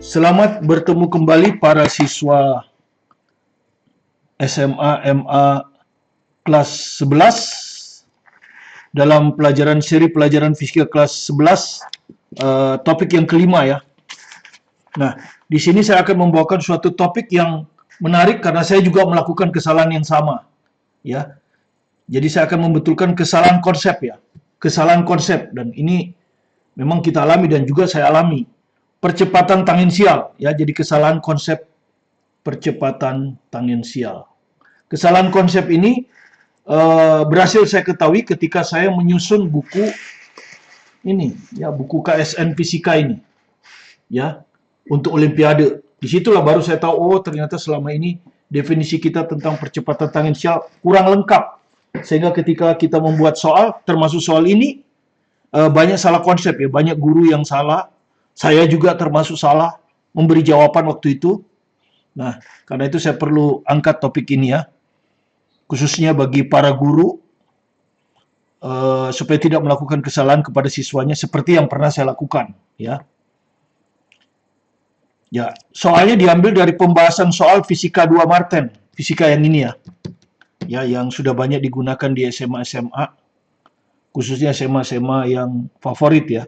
Selamat bertemu kembali para siswa SMA MA kelas 11 dalam seri pelajaran fisika kelas 11, topik yang kelima ya. Nah, di sini saya akan membawakan suatu topik yang menarik karena saya juga melakukan kesalahan yang sama ya. Jadi saya akan membetulkan kesalahan konsep ya. Kesalahan konsep, dan ini memang kita alami dan juga saya alami. Percepatan tangensial ya, jadi kesalahan konsep percepatan tangensial. Kesalahan konsep ini berhasil saya ketahui ketika saya menyusun buku ini ya, buku KSN Fisika ini ya, untuk olimpiade. Disitulah baru saya tahu, oh ternyata selama ini definisi kita tentang percepatan tangensial kurang lengkap, sehingga ketika kita membuat soal, termasuk soal ini, banyak salah konsep ya, banyak guru yang salah. Saya juga termasuk salah memberi jawaban waktu itu. Nah, karena itu saya perlu angkat topik ini ya, khususnya bagi para guru, supaya tidak melakukan kesalahan kepada siswanya seperti yang pernah saya lakukan ya. Ya, soalnya diambil dari pembahasan soal fisika 2 Marten, fisika yang ini ya. Ya, yang sudah banyak digunakan di SMA-SMA, khususnya SMA-SMA yang favorit ya.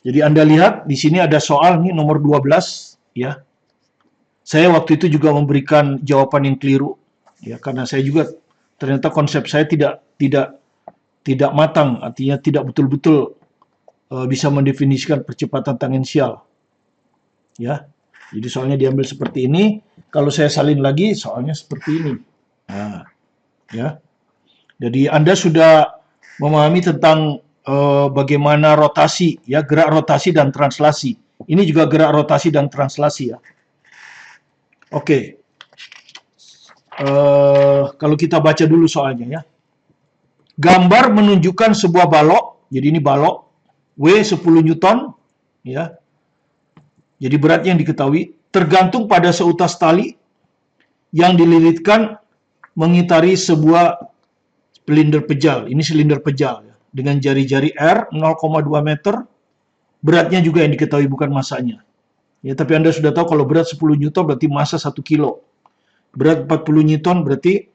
Jadi Anda lihat di sini ada soal nih nomor 12 ya. Saya waktu itu juga memberikan jawaban yang keliru ya, karena saya juga ternyata konsep saya tidak matang, artinya tidak betul-betul bisa mendefinisikan percepatan tangensial. Ya. Jadi soalnya diambil seperti ini, kalau saya salin lagi soalnya seperti ini. Nah, ya. Jadi Anda sudah memahami tentang bagaimana rotasi ya, gerak rotasi dan translasi. Ini juga gerak rotasi dan translasi ya. Oke. Kalau kita baca dulu soalnya ya. Gambar menunjukkan sebuah balok. Jadi ini balok W 10 Newton ya. Jadi beratnya yang diketahui tergantung pada seutas tali yang dililitkan mengitari sebuah silinder pejal. Ini silinder pejal ya, dengan jari-jari R 0,2 meter. Beratnya juga yang diketahui, bukan masanya. Ya, tapi Anda sudah tahu kalau berat 10 Newton berarti massa 1 kilo. Berat 40 Newton berarti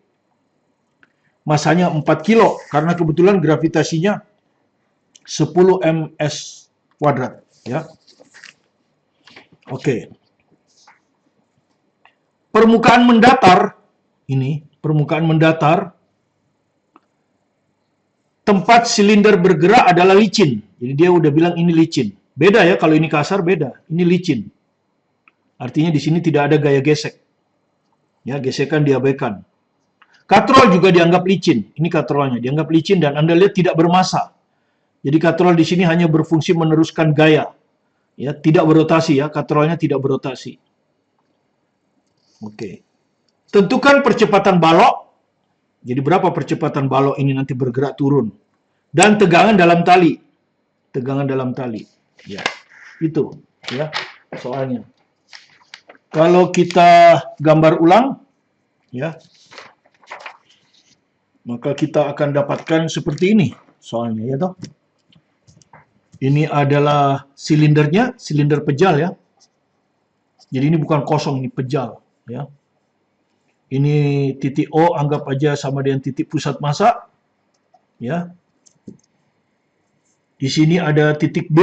masanya 4 kilo, karena kebetulan gravitasinya 10 ms kuadrat ya. Oke. Permukaan mendatar, ini permukaan mendatar, tempat silinder bergerak adalah licin. Jadi dia udah bilang ini licin. Beda ya, kalau ini kasar beda. Ini licin. Artinya di sini tidak ada gaya gesek. Ya, gesekan diabaikan. Katrol juga dianggap licin. Ini katrolnya dianggap licin dan Anda lihat tidak bermassa. Jadi katrol di sini hanya berfungsi meneruskan gaya. Ya, tidak berotasi ya, katrolnya tidak berotasi. Oke. Tentukan percepatan balok. Jadi berapa percepatan balok ini nanti bergerak turun. Dan tegangan dalam tali. Tegangan dalam tali. Ya, itu ya soalnya. Kalau kita gambar ulang ya, maka kita akan dapatkan seperti ini soalnya ya toh. Ini adalah silindernya, silinder pejal ya. Jadi ini bukan kosong, ini pejal ya. Ini titik O, anggap aja sama dengan titik pusat massa ya. Di sini ada titik B.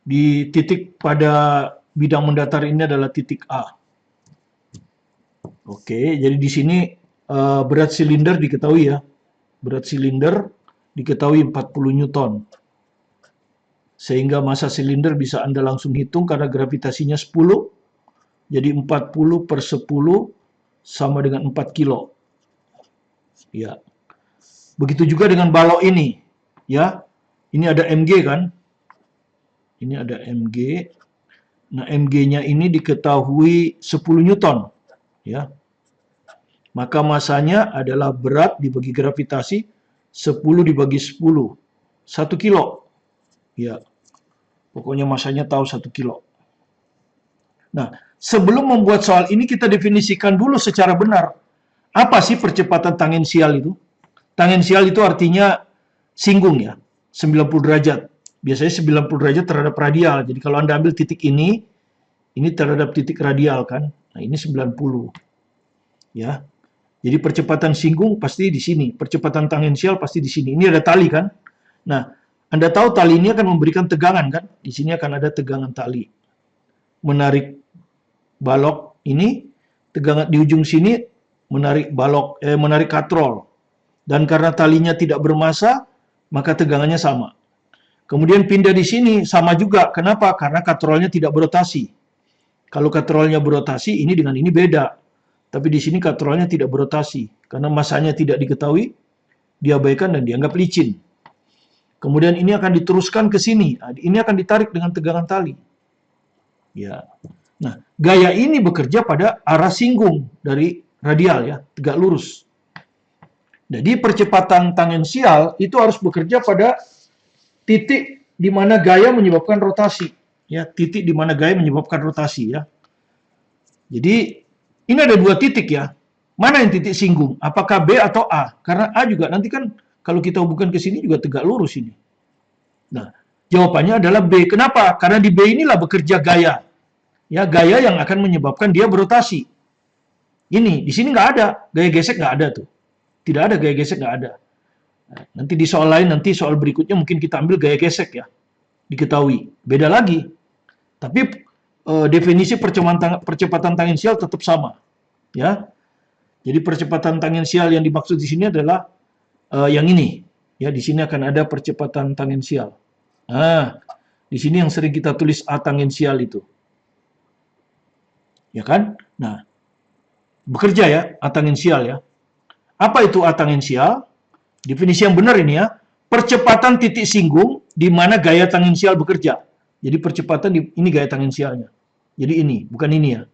Di titik pada bidang mendatar ini adalah titik A. Oke, jadi di sini berat silinder diketahui ya. Berat silinder diketahui 40 Newton. Sehingga massa silinder bisa Anda langsung hitung karena gravitasinya 10. Jadi 40 per 10 sama dengan 4 kilo. Ya. Begitu juga dengan balok ini. Ya. Ini ada mg kan? Ini ada mg. Nah, mg-nya ini diketahui 10 Newton. Ya. Maka massanya adalah berat dibagi gravitasi 10 dibagi 10. 1 kilo. Ya. Pokoknya massanya tahu 1 kilo. Nah, sebelum membuat soal ini kita definisikan dulu secara benar. Apa sih percepatan tangensial itu? Tangensial itu artinya singgung ya, 90 derajat. Biasanya 90 derajat terhadap radial. Jadi kalau Anda ambil titik ini terhadap titik radial kan. Nah, ini 90. Ya. Jadi percepatan singgung pasti di sini, percepatan tangensial pasti di sini. Ini ada tali kan? Nah, Anda tahu tali ini akan memberikan tegangan kan? Di sini akan ada tegangan tali. Menarik balok ini, tegangan di ujung sini menarik menarik katrol. Dan karena talinya tidak bermassa, maka tegangannya sama. Kemudian pindah di sini sama juga. Kenapa? Karena katrolnya tidak berotasi. Kalau katrolnya berotasi, ini dengan ini beda. Tapi di sini katrolnya tidak berotasi. Karena masanya tidak diketahui, diabaikan dan dianggap licin. Kemudian ini akan diteruskan ke sini. Ini akan ditarik dengan tegangan tali. Ya. Nah, gaya ini bekerja pada arah singgung dari radial ya, tegak lurus. Jadi percepatan tangensial itu harus bekerja pada titik di mana gaya menyebabkan rotasi. Ya, titik di mana gaya menyebabkan rotasi ya. Jadi ini ada dua titik ya. Mana yang titik singgung? Apakah B atau A? Karena A juga nanti kan kalau kita hubungkan ke sini juga tegak lurus ini. Nah, jawabannya adalah B. Kenapa? Karena di B inilah bekerja gaya. Ya, gaya yang akan menyebabkan dia berotasi. Ini, di sini nggak ada. Gaya gesek nggak ada tuh. Tidak ada gaya gesek, nggak ada. Nah, nanti di soal lain, nanti soal berikutnya mungkin kita ambil gaya gesek ya. Diketahui. Beda lagi. Tapi definisi percepatan tangensial tetap sama. Ya. Jadi percepatan tangensial yang dimaksud di sini adalah yang ini. Ya, di sini akan ada percepatan tangensial. Nah, di sini yang sering kita tulis A tangensial itu. Ya kan? Nah, bekerja ya, A tangensial ya. Apa itu A tangensial? Definisi yang benar ini ya. Percepatan titik singgung di mana gaya tangensial bekerja. Jadi percepatan ini gaya tangensialnya. Jadi ini, bukan ini ya.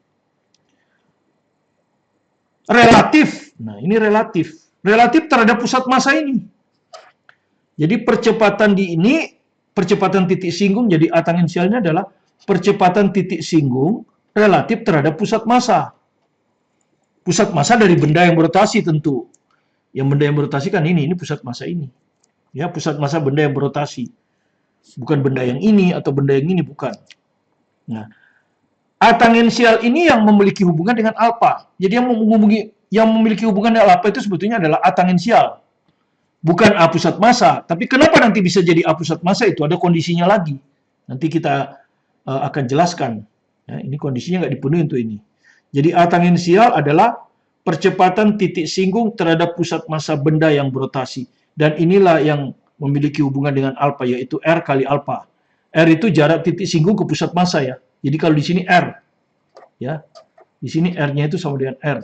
Relatif. Nah, ini relatif. Relatif terhadap pusat massa ini. Jadi percepatan di ini, percepatan titik singgung, jadi A tangensialnya adalah percepatan titik singgung relatif terhadap pusat massa. Pusat massa dari benda yang berotasi tentu. Yang benda yang berotasi kan ini pusat massa ini. Ya, pusat massa benda yang berotasi. Bukan benda yang ini atau benda yang ini, bukan. Nah, A tangensial ini yang memiliki hubungan dengan alfa. Jadi yang memiliki hubungan dengan alfa itu sebetulnya adalah A tangensial. Bukan A pusat massa. Tapi kenapa nanti bisa jadi A pusat massa itu ada kondisinya lagi. Nanti kita akan jelaskan. Ya, ini kondisinya nggak dipenuhi untuk ini. Jadi A tangensial adalah percepatan titik singgung terhadap pusat massa benda yang berotasi. Dan inilah yang memiliki hubungan dengan alfa, yaitu R kali alfa. R itu jarak titik singgung ke pusat massa ya. Jadi kalau di sini R, ya, di sini R-nya itu sama dengan R.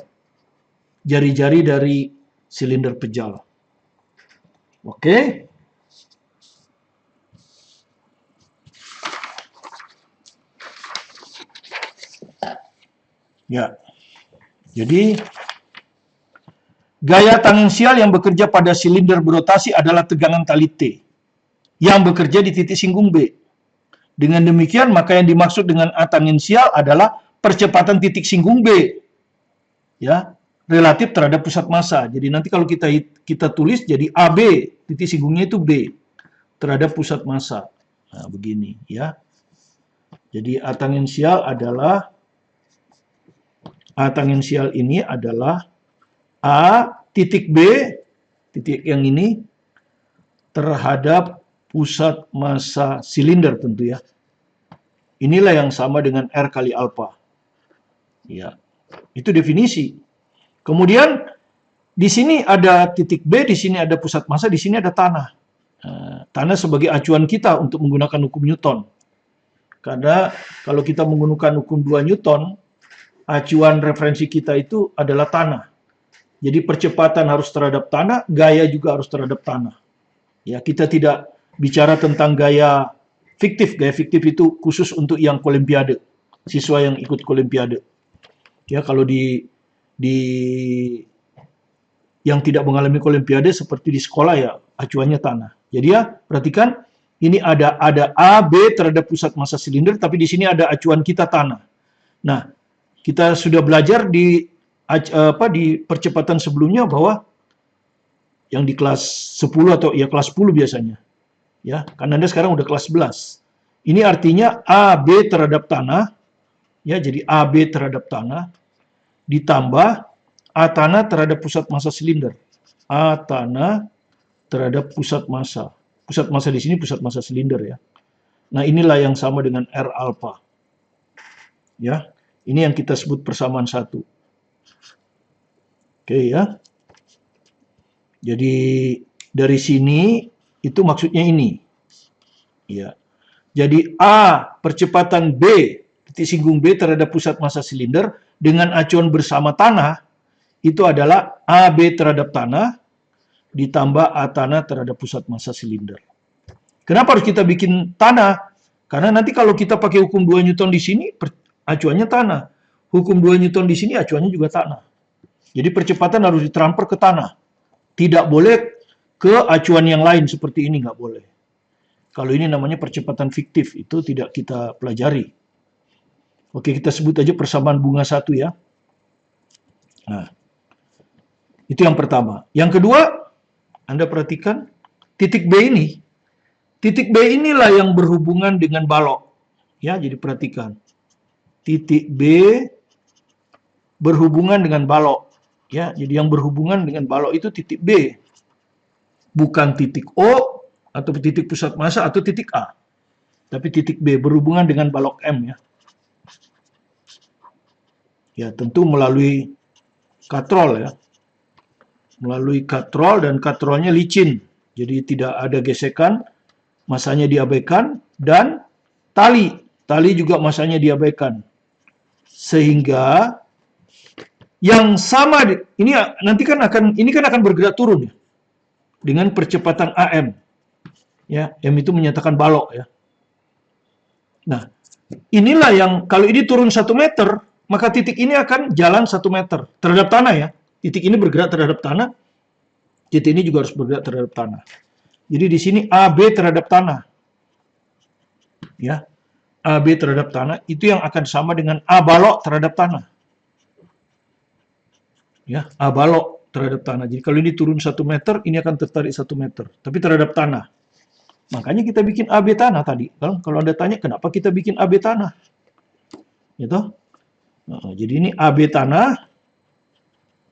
Jari-jari dari silinder pejal. Oke. Ya. Jadi gaya tangensial yang bekerja pada silinder berotasi adalah tegangan tali T yang bekerja di titik singgung B. Dengan demikian, maka yang dimaksud dengan A tangensial adalah percepatan titik singgung B. Ya, relatif terhadap pusat massa. Jadi nanti kalau kita tulis jadi AB, titik singgungnya itu B terhadap pusat massa. Nah, begini ya. Jadi A tangensial ini adalah A titik B, titik yang ini, terhadap pusat massa silinder tentu ya. Inilah yang sama dengan R kali alfa. Ya, itu definisi. Kemudian di sini ada titik B, di sini ada pusat massa, di sini ada tanah. Tanah sebagai acuan kita untuk menggunakan hukum Newton. Karena kalau kita menggunakan hukum 2 Newton, acuan referensi kita itu adalah tanah. Jadi percepatan harus terhadap tanah, gaya juga harus terhadap tanah. Ya, kita tidak bicara tentang gaya fiktif. Gaya fiktif itu khusus untuk yang olimpiade, siswa yang ikut olimpiade. Ya, kalau di yang tidak mengalami olimpiade seperti di sekolah ya acuannya tanah. Jadi ya, perhatikan ini ada A, B terhadap pusat massa silinder, tapi di sini ada acuan kita tanah. Nah, kita sudah belajar di percepatan sebelumnya bahwa yang di kelas 10 atau ya kelas 10 biasanya. Ya, kan Anda sekarang udah kelas 11. Ini artinya AB terhadap tanah, ya, jadi AB terhadap tanah ditambah A tanah terhadap pusat massa silinder. A tanah terhadap pusat massa. Pusat massa di sini pusat massa silinder ya. Nah, inilah yang sama dengan R alpha. Ya, ini yang kita sebut persamaan satu. Oke ya. Jadi dari sini itu maksudnya ini. Ya. Jadi A percepatan B titik singgung B terhadap pusat massa silinder dengan acuan bersama tanah itu adalah AB terhadap tanah ditambah A tanah terhadap pusat massa silinder. Kenapa harus kita bikin tanah? Karena nanti kalau kita pakai hukum 2 Newton di sini acuannya tanah. Hukum 2 Newton di sini acuannya juga tanah. Jadi percepatan harus ditransfer ke tanah. Tidak boleh ke acuan yang lain seperti ini, nggak boleh. Kalau ini namanya percepatan fiktif, itu tidak kita pelajari. Oke, kita sebut aja persamaan bunga satu ya. Nah, itu yang pertama. Yang kedua, Anda perhatikan titik B ini. Titik B inilah yang berhubungan dengan balok. Ya, jadi perhatikan. Titik B berhubungan dengan balok. Ya, jadi yang berhubungan dengan balok itu titik B. Bukan titik O atau titik pusat massa atau titik A. Tapi titik B berhubungan dengan balok M ya. Ya, tentu melalui katrol ya. Melalui katrol dan katrolnya licin. Jadi tidak ada gesekan, masanya diabaikan dan tali. Tali juga masanya diabaikan. Sehingga yang sama ini nanti kan akan bergerak turun ya. Dengan percepatan AM. Ya, M itu menyatakan balok ya. Nah, inilah yang kalau ini turun 1 meter, maka titik ini akan jalan 1 meter terhadap tanah ya. Titik ini bergerak terhadap tanah, titik ini juga harus bergerak terhadap tanah. Jadi di sini AB terhadap tanah. Ya. AB terhadap tanah itu yang akan sama dengan A balok terhadap tanah. Ya, A balok terhadap tanah. Jadi kalau ini turun 1 meter, ini akan tertarik 1 meter, tapi terhadap tanah. Makanya kita bikin AB tanah tadi. Kalau Anda tanya kenapa kita bikin AB tanah? Gitu. Nah, jadi ini AB tanah.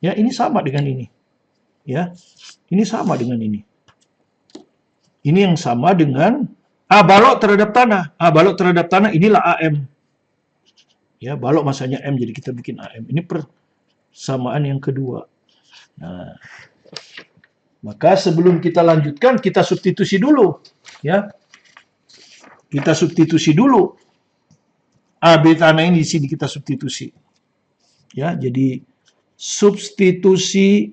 Ya, ini sama dengan ini. Ya. Ini sama dengan ini. Ini yang sama dengan A balok terhadap tanah. A balok terhadap tanah inilah AM. Ya, balok masanya M jadi kita bikin AM. Ini persamaan yang kedua. Nah, maka sebelum kita lanjutkan kita substitusi dulu. Ya, kita substitusi dulu AB tanah ini di sini kita substitusi. Ya, jadi substitusi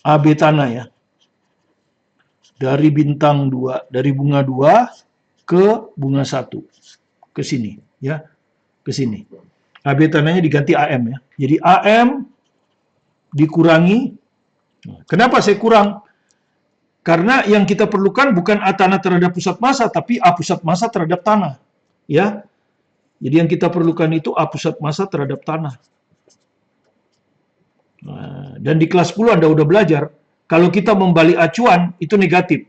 AB tanah ya. Dari bintang 2, dari bunga 2 ke bunga 1. Ke sini, ya. Ke sini. AB tanahnya diganti AM ya. Jadi AM dikurangi. Kenapa saya kurang? Karena yang kita perlukan bukan A tanah terhadap pusat massa, tapi A pusat massa terhadap tanah. Ya. Jadi yang kita perlukan itu A pusat massa terhadap tanah. Nah, dan di kelas 10 Anda udah belajar, kalau kita membalik acuan, itu negatif.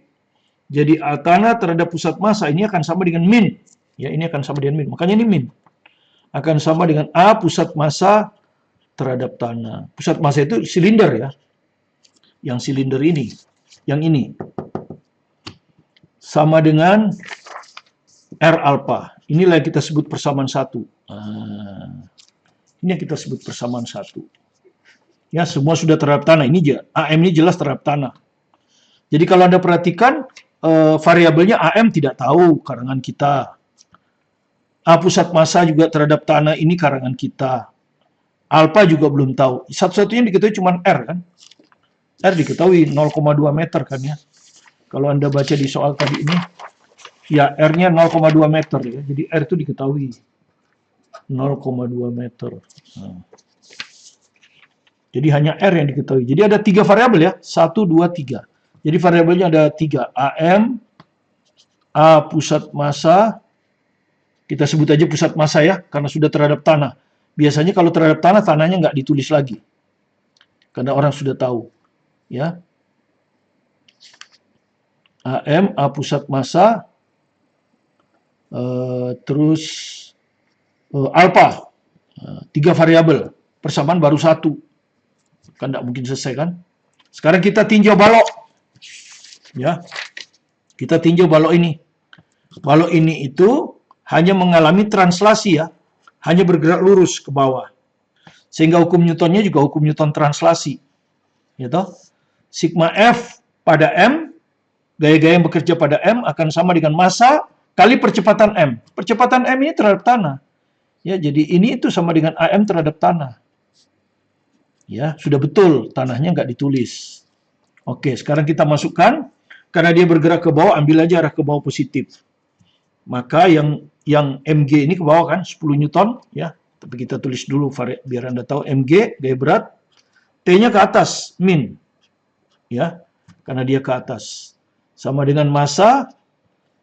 Jadi A tanah terhadap pusat massa ini akan sama dengan min. Ya, ini akan sama dengan min. Makanya ini min. Akan sama dengan A pusat massa terhadap tanah. Pusat massa itu silinder ya. Yang silinder ini. Yang ini. Sama dengan R alpha. Inilah yang kita sebut persamaan satu. Ini yang kita sebut persamaan satu. Ya, semua sudah terhadap tanah. Ini AM ini jelas terhadap tanah. Jadi kalau Anda perhatikan, variabelnya AM tidak tahu karangan kita. A pusat massa juga terhadap tanah ini karangan kita. Alpha juga belum tahu. Satu-satunya yang diketahui cuma R kan. R diketahui 0,2 meter kan ya. Kalau Anda baca di soal tadi ini, ya R-nya 0,2 meter ya. Jadi R itu diketahui 0,2 meter. Nah. Jadi hanya R yang diketahui. Jadi ada 3 variabel ya. 1, 2, 3. Jadi variabelnya ada 3. AM, A pusat massa, kita sebut aja pusat massa ya, karena sudah terhadap tanah. Biasanya kalau terhadap tanah, tanahnya nggak ditulis lagi. Karena orang sudah tahu. Ya. AM, A pusat massa, terus alpha. 3 variabel. Persamaan baru 1. Kan tidak mungkin selesai kan? Sekarang kita tinjau balok. Ya. Kita tinjau balok ini. Balok ini itu hanya mengalami translasi ya. Hanya bergerak lurus ke bawah. Sehingga hukum Newtonnya juga hukum Newton translasi. Gitu. Sigma F pada M, gaya-gaya yang bekerja pada M akan sama dengan massa kali percepatan M. Percepatan M ini terhadap tanah. Ya, jadi ini itu sama dengan AM terhadap tanah. Ya, sudah betul, tanahnya nggak ditulis. Oke, sekarang kita masukkan, karena dia bergerak ke bawah, ambil aja arah ke bawah positif. Maka yang mg ini ke bawah kan, 10 Newton, ya. Tapi kita tulis dulu, biar Anda tahu, mg, gaya berat, T-nya ke atas, min. Ya, karena dia ke atas. Sama dengan massa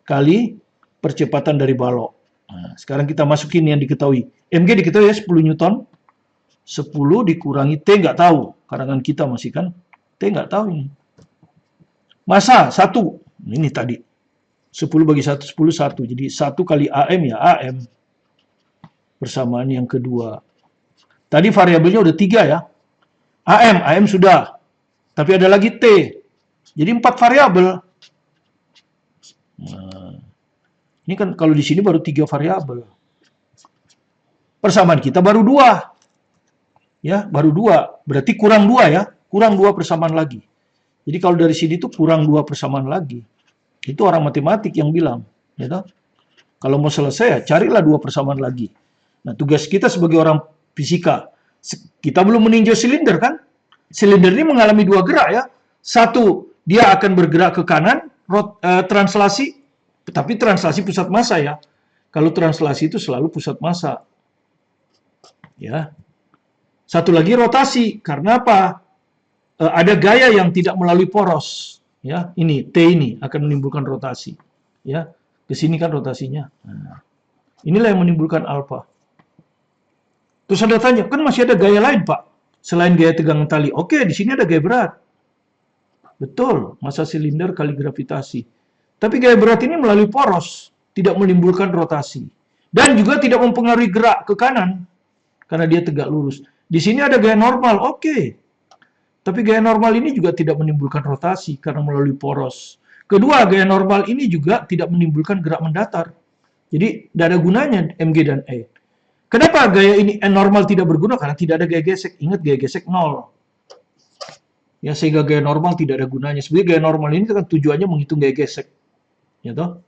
kali percepatan dari balok. Nah, sekarang kita masukin yang diketahui. mg diketahui ya, 10 Newton. 10 dikurangi T nggak tahu. Karangan kita masih kan. T nggak tahu ini. Massa 1. Ini tadi. 10 bagi 1, 10, 1. Jadi 1 kali AM ya AM. Persamaan yang kedua. Tadi variabelnya udah 3 ya. AM sudah. Tapi ada lagi T. Jadi 4 variabel. Nah, ini kan kalau di sini baru 3 variabel. Persamaan kita baru 2. Ya, baru 2. Berarti kurang 2 ya. Kurang 2 persamaan lagi. Jadi kalau dari sini tuh kurang 2 persamaan lagi. Itu orang matematik yang bilang. Ya, kalau mau selesai ya carilah 2 persamaan lagi. Nah, tugas kita sebagai orang fisika. Kita belum meninjau silinder kan? Silinder ini mengalami 2 gerak ya. Satu, dia akan bergerak ke kanan, translasi. Tapi translasi pusat massa ya. Kalau translasi itu selalu pusat massa. Ya. Satu lagi rotasi, karena apa? Ada gaya yang tidak melalui poros, ya. Ini T ini akan menimbulkan rotasi, ya. Ke sini kan rotasinya. Nah, inilah yang menimbulkan alfa. Terus Anda tanya, kan masih ada gaya lain, Pak? Selain gaya tegangan tali. Oke, di sini ada gaya berat. Betul, massa silinder kali gravitasi. Tapi gaya berat ini melalui poros, tidak menimbulkan rotasi. Dan juga tidak mempengaruhi gerak ke kanan, karena dia tegak lurus. Di sini ada gaya normal, oke. Tapi gaya normal ini juga tidak menimbulkan rotasi karena melalui poros. Kedua, gaya normal ini juga tidak menimbulkan gerak mendatar. Jadi, tidak ada gunanya mg dan E. Kenapa gaya ini normal tidak berguna? Karena tidak ada gaya gesek. Ingat, gaya gesek 0. Ya, sehingga gaya normal tidak ada gunanya. Sebenarnya gaya normal ini kan tujuannya menghitung gaya gesek. Ya toh?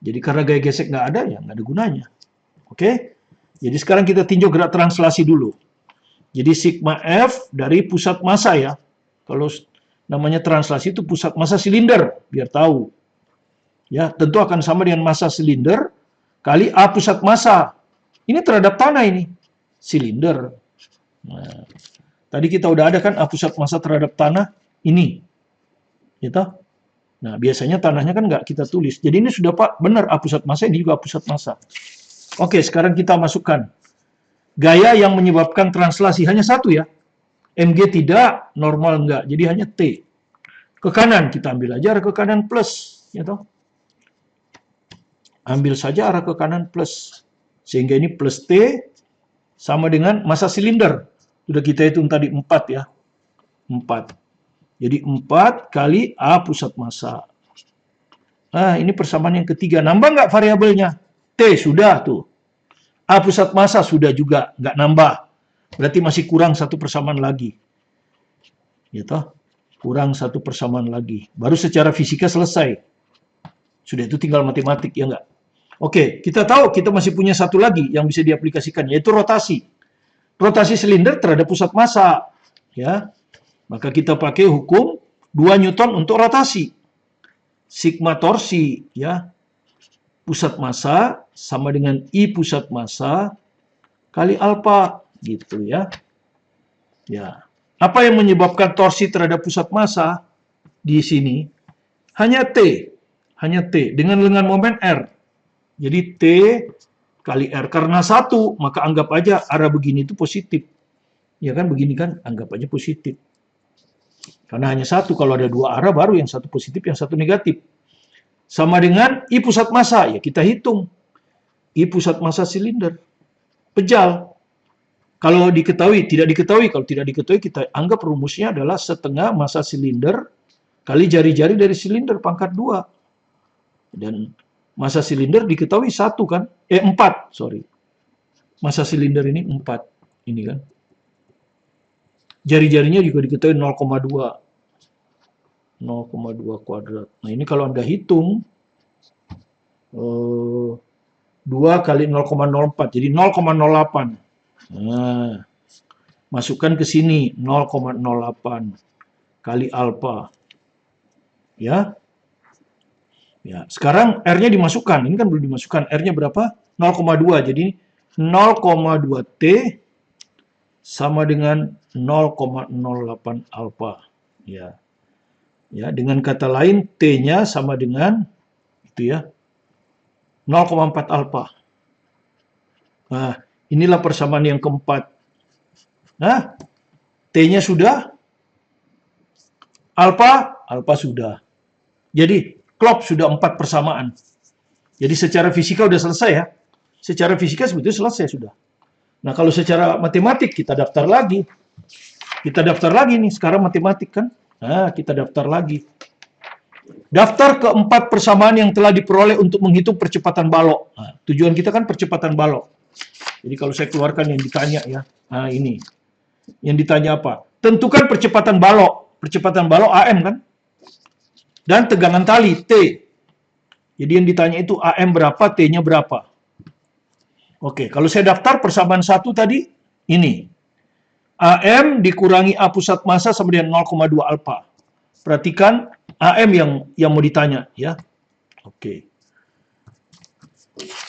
Jadi karena gaya gesek nggak ada, ya nggak ada gunanya. Oke? Jadi sekarang kita tinjau gerak translasi dulu. Jadi sigma F dari pusat massa ya. Kalau namanya translasi itu pusat massa silinder, biar tahu. Ya, tentu akan sama dengan massa silinder kali A pusat massa. Ini terhadap tanah ini. Silinder. Nah, tadi kita udah ada kan A pusat massa terhadap tanah ini. Gitu? Nah, biasanya tanahnya kan nggak kita tulis. Jadi ini sudah Pak, benar A pusat massa, ini juga A pusat massa. Oke, sekarang kita masukkan. Gaya yang menyebabkan translasi hanya satu ya. Mg tidak, normal enggak. Jadi hanya T. Ke kanan, kita ambil aja arah ke kanan plus. Ya toh? Ambil saja arah ke kanan plus. Sehingga ini plus T sama dengan massa silinder. Sudah kita hitung tadi 4 ya. 4. Jadi 4 kali A pusat massa. Nah, ini persamaan yang ketiga. Nambah nggak variabelnya? T sudah tuh. A pusat massa sudah juga, nggak nambah. Berarti masih kurang 1 persamaan lagi. Gitu. Kurang 1 persamaan lagi. Baru secara fisika selesai. Sudah itu tinggal matematik, ya nggak? Oke, kita tahu kita masih punya satu lagi yang bisa diaplikasikan, yaitu rotasi. Rotasi silinder terhadap pusat massa. Ya. Maka kita pakai hukum 2 Newton untuk rotasi. Sigma torsi, ya. Pusat massa sama dengan I pusat massa kali alfa gitu ya. Ya. Apa yang menyebabkan torsi terhadap pusat massa di sini? Hanya T. Hanya T dengan momen R. Jadi T kali R karena 1, maka anggap aja arah begini itu positif. Ya kan begini kan, anggap aja positif. Karena hanya satu, kalau ada dua arah baru yang satu positif, yang satu negatif. Sama dengan I pusat massa, ya kita hitung. I pusat massa silinder. Pejal. Kalau diketahui, tidak diketahui. Kalau tidak diketahui, kita anggap rumusnya adalah setengah massa silinder kali jari-jari dari silinder pangkat 2. Dan massa silinder diketahui 1 kan? 4, sorry. Massa silinder ini 4. Ini kan. Jari-jarinya juga diketahui 0,2. 0,2 kuadrat. Nah ini kalau Anda hitung, 2 kali 0,04, jadi 0,08. Nah, masukkan ke sini 0,08 kali alfa. Ya. Ya, sekarang R-nya dimasukkan. Ini kan belum dimasukkan. R-nya berapa? 0,2. Jadi 0,2 T sama dengan 0,08 alfa. Ya. Ya, dengan kata lain T-nya sama dengan itu ya 0,4 alfa. Nah, inilah persamaan yang keempat. Nah, T-nya sudah, alfa sudah. Jadi, klop sudah 4 persamaan. Jadi secara fisika sudah selesai ya. Secara fisika sebetulnya selesai sudah. Nah, kalau secara matematik kita daftar lagi. Kita daftar lagi nih, sekarang matematik kan. Nah, kita daftar lagi. Daftar keempat persamaan yang telah diperoleh untuk menghitung percepatan balok. Nah, tujuan kita kan percepatan balok. Jadi kalau saya keluarkan yang ditanya ya. Nah, ini. Yang ditanya apa? Tentukan percepatan balok. Percepatan balok AM kan? Dan tegangan tali T. Jadi yang ditanya itu AM berapa, T-nya berapa. Oke, kalau saya daftar persamaan 1 tadi, ini. AM dikurangi A pusat massa sama dengan 0,2 alfa. Perhatikan AM yang mau ditanya ya. Oke.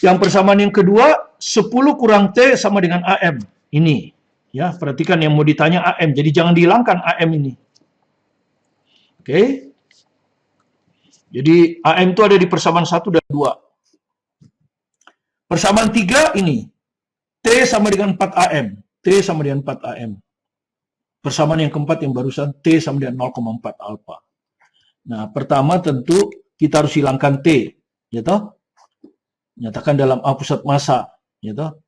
Yang persamaan yang kedua 10 kurang T sama dengan AM. Ini ya, perhatikan yang mau ditanya AM. Jadi jangan dihilangkan AM ini. Oke. Jadi AM itu ada di persamaan 1 dan 2. Persamaan 3 ini. T sama dengan 4 AM. T sama dengan 4 AM. Persamaan yang keempat yang barusan T sama dengan 0,4 alfa. Nah, pertama tentu kita harus hilangkan T, ya toh? Nyatakan dalam A pusat massa, ya toh?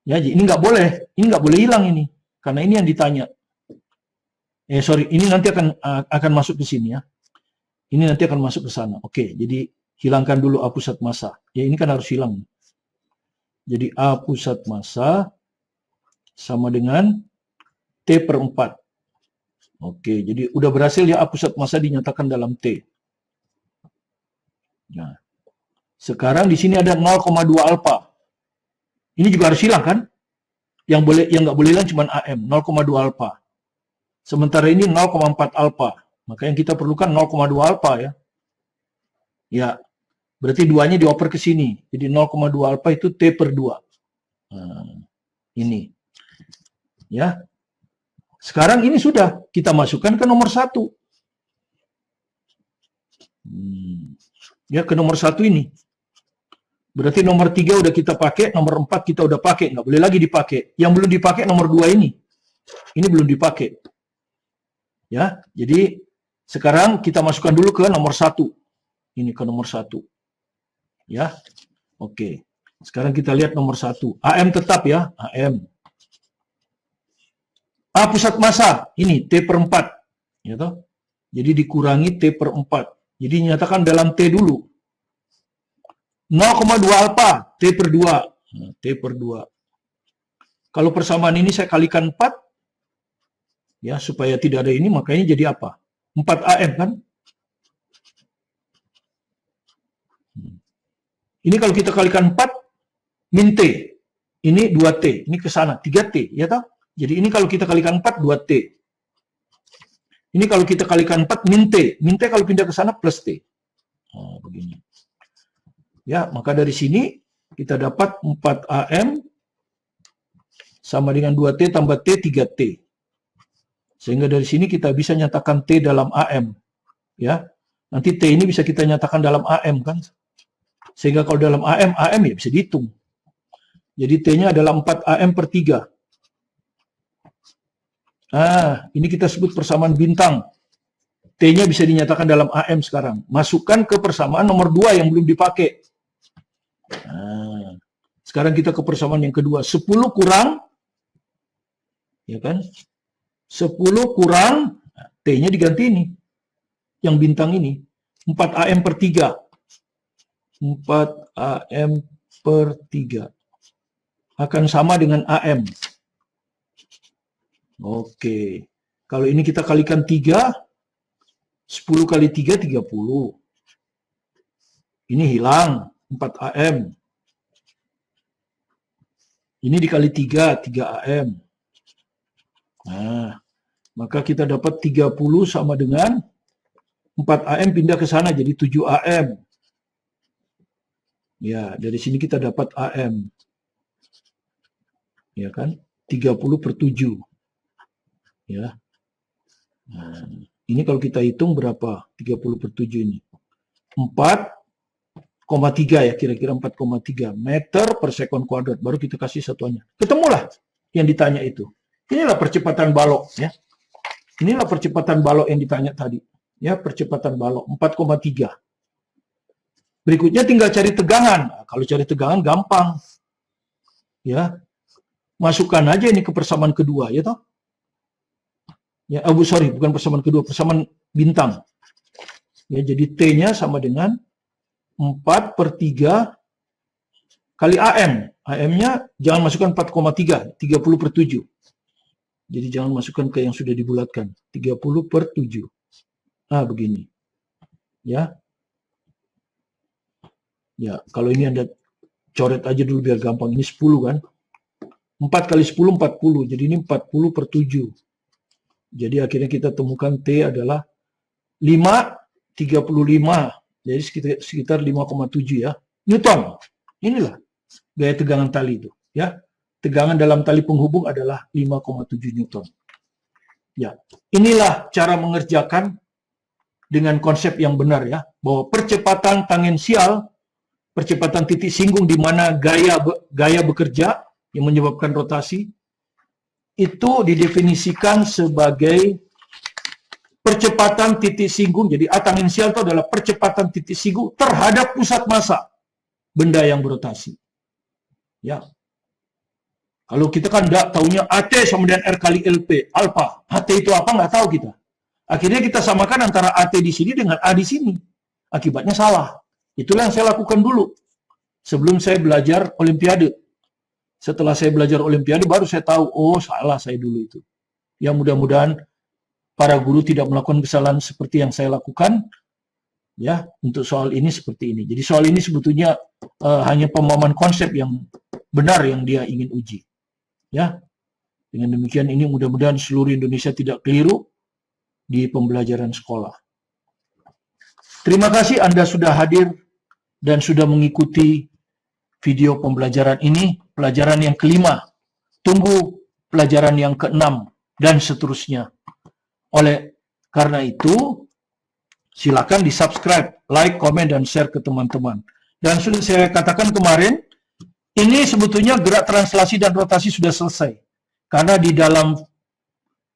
Ya, ini nggak boleh hilang ini, karena ini yang ditanya. Ini nanti akan masuk ke sini ya. Ini nanti akan masuk ke sana. Oke, jadi hilangkan dulu A pusat massa. Ya, ini kan harus hilang. Jadi A pusat massa sama dengan T per 4. Oke, jadi udah berhasil ya A pusat massa dinyatakan dalam T. Nah, sekarang di sini ada 0,2 alfa. Ini juga harus hilang kan? Yang nggak boleh hilang cuma AM, 0,2 alfa. Sementara ini 0,4 alfa. Maka yang kita perlukan 0,2 alfa ya. Ya, berarti duanya dioper ke sini. Jadi 0,2 alfa itu T per 2. Nah, ini. Ya. Sekarang ini sudah kita masukkan ke nomor 1. Ya, ke nomor 1 ini. Berarti nomor 3 udah kita pakai, nomor 4 kita udah pakai, nggak boleh lagi dipakai. Yang belum dipakai nomor 2 ini. Ini belum dipakai. Ya, jadi sekarang kita masukkan dulu ke nomor 1. Ini ke nomor 1. Ya. Oke. Sekarang kita lihat nomor 1. AM tetap ya, AM. A pusat massa, ini T per 4. Ya toh? Jadi dikurangi T per 4. Jadi nyatakan dalam T dulu. 0,2 alfa, T per 2. Nah, T per 2. Kalau persamaan ini saya kalikan 4, ya supaya tidak ada ini, makanya jadi apa? 4 AM kan? Ini kalau kita kalikan 4, min T. Ini 2T, ini ke sana, 3T, ya toh? Jadi ini kalau kita kalikan 4, 2T. Ini kalau kita kalikan 4, min T. Min T kalau pindah ke sana, plus T. Oh, begini. Ya, maka dari sini kita dapat 4 AM sama dengan 2T tambah T, 3T. Sehingga dari sini kita bisa nyatakan T dalam AM. Ya, nanti T ini bisa kita nyatakan dalam AM kan. Sehingga kalau dalam AM ya bisa dihitung. Jadi T-nya adalah 4 AM per 3. Ini kita sebut persamaan bintang. T-nya bisa dinyatakan dalam AM sekarang. Masukkan ke persamaan nomor 2 yang belum dipakai. Nah, sekarang kita ke persamaan yang kedua. 10 kurang, ya kan? 10 kurang, T-nya diganti ini. Yang bintang ini. 4 AM per 3. 4 AM per 3. Akan sama dengan AM. Oke. Kalau ini kita kalikan 3, 10 kali 3, 30. Ini hilang, 4 AM. Ini dikali 3, 3 AM. Nah, maka kita dapat 30 sama dengan 4 AM pindah ke sana jadi 7 AM. Ya, dari sini kita dapat AM. Ya kan? 30 per 7. Ya. Nah, ini kalau kita hitung berapa? 30 per 7 ini. 4,3 ya, kira-kira 4,3 meter per sekon kuadrat. Baru kita kasih satuannya. Ketemulah yang ditanya itu. Inilah percepatan balok ya. Inilah percepatan balok yang ditanya tadi. Ya, percepatan balok 4,3. Berikutnya tinggal cari tegangan. Nah, kalau cari tegangan gampang. Ya. Masukkan aja ini ke persamaan kedua, ya toh? Ya, bukan persamaan kedua, persamaan bintang. Ya, jadi T-nya sama dengan 4 per 3 kali AM. AM-nya jangan masukkan 4,3, 30 per 7. Jadi jangan masukkan ke yang sudah dibulatkan. 30 per 7. Nah, begini. Ya. Ya, kalau ini Anda coret aja dulu biar gampang. Ini 10 kan? 4 kali 10, 40. Jadi ini 40 per 7. Jadi akhirnya kita temukan T adalah 5,35. Jadi sekitar 5,7 ya. Newton. Inilah gaya tegangan tali itu. Ya. Tegangan dalam tali penghubung adalah 5,7 Newton. Ya. Inilah cara mengerjakan dengan konsep yang benar ya. Bahwa percepatan tangensial, percepatan titik singgung di mana gaya bekerja yang menyebabkan rotasi, itu didefinisikan sebagai percepatan titik singgung. Jadi A tangensial itu adalah percepatan titik singgung terhadap pusat massa benda yang berotasi. Ya. Kalau kita kan enggak taunya AT sama dengan R kali LP, alpha. AT itu apa nggak tahu kita. Akhirnya kita samakan antara AT di sini dengan A di sini. Akibatnya salah. Itulah yang saya lakukan dulu sebelum saya belajar olimpiade. Setelah saya belajar olimpiade baru saya tahu, oh salah saya dulu itu. Ya mudah-mudahan para guru tidak melakukan kesalahan seperti yang saya lakukan. Ya, untuk soal ini seperti ini. Jadi soal ini sebetulnya hanya pemahaman konsep yang benar yang dia ingin uji. Ya. Dengan demikian ini mudah-mudahan seluruh Indonesia tidak keliru di pembelajaran sekolah. Terima kasih Anda sudah hadir dan sudah mengikuti video pembelajaran ini, pelajaran yang kelima. Tunggu pelajaran yang keenam dan seterusnya. Oleh karena itu, silakan di-subscribe, like, komen, dan share ke teman-teman. Dan sudah saya katakan kemarin, ini sebetulnya gerak translasi dan rotasi sudah selesai. Karena di dalam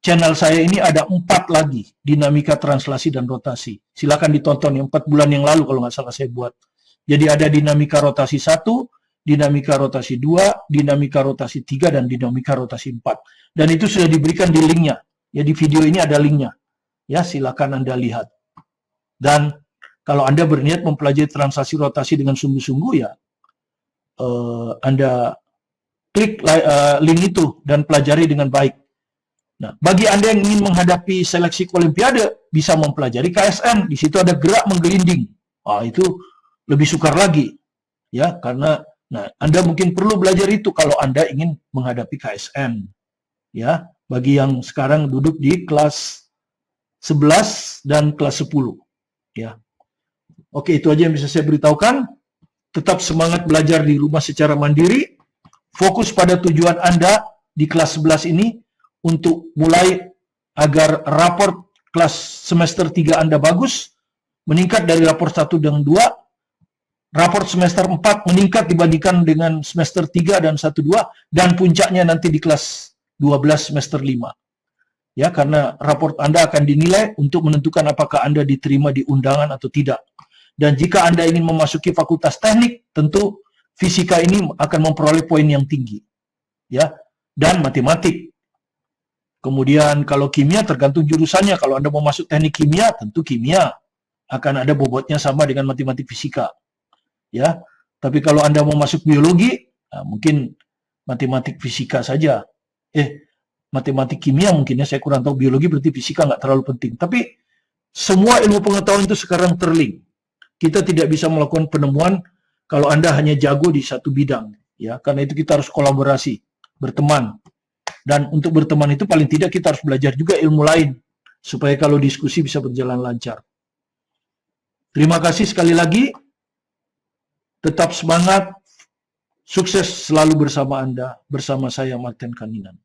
channel saya ini ada 4 lagi, dinamika translasi dan rotasi. Silakan ditonton, yang 4 bulan yang lalu kalau nggak salah saya buat. Jadi ada dinamika rotasi 1, dinamika rotasi 2, dinamika rotasi 3, dan dinamika rotasi 4. Dan itu sudah diberikan di linknya. Ya, di video ini ada linknya. Ya, silakan Anda lihat. Dan kalau Anda berniat mempelajari translasi rotasi dengan sungguh-sungguh ya, Anda klik link itu dan pelajari dengan baik. Nah, bagi Anda yang ingin menghadapi seleksi olimpiade, bisa mempelajari KSN. Di situ ada gerak menggelinding. Itu lebih sukar lagi. Ya, karena Anda mungkin perlu belajar itu kalau Anda ingin menghadapi KSN. Ya, bagi yang sekarang duduk di kelas 11 dan kelas 10. Ya. Oke, itu aja yang bisa saya beritahukan. Tetap semangat belajar di rumah secara mandiri. Fokus pada tujuan Anda di kelas 11 ini untuk mulai agar raport kelas semester 3 Anda bagus, meningkat dari raport 1 dan 2. Raport semester 4 meningkat dibandingkan dengan semester 3 dan 1-2, dan puncaknya nanti di kelas 12 semester 5. Ya, karena raport Anda akan dinilai untuk menentukan apakah Anda diterima di undangan atau tidak. Dan jika Anda ingin memasuki fakultas teknik, tentu fisika ini akan memperoleh poin yang tinggi. Ya, dan matematik. Kemudian kalau kimia tergantung jurusannya. Kalau Anda mau masuk teknik kimia, tentu kimia akan ada bobotnya sama dengan matematik fisika. Ya, tapi kalau Anda mau masuk biologi, mungkin matematik fisika saja. Matematik kimia mungkin ya, saya kurang tahu. Biologi berarti fisika nggak terlalu penting. Tapi semua ilmu pengetahuan itu sekarang terlink. Kita tidak bisa melakukan penemuan kalau Anda hanya jago di satu bidang. Ya, karena itu kita harus kolaborasi, berteman. Dan untuk berteman itu paling tidak kita harus belajar juga ilmu lain supaya kalau diskusi bisa berjalan lancar. Terima kasih sekali lagi. Tetap semangat. Sukses selalu bersama Anda, bersama saya Martin Kaninan.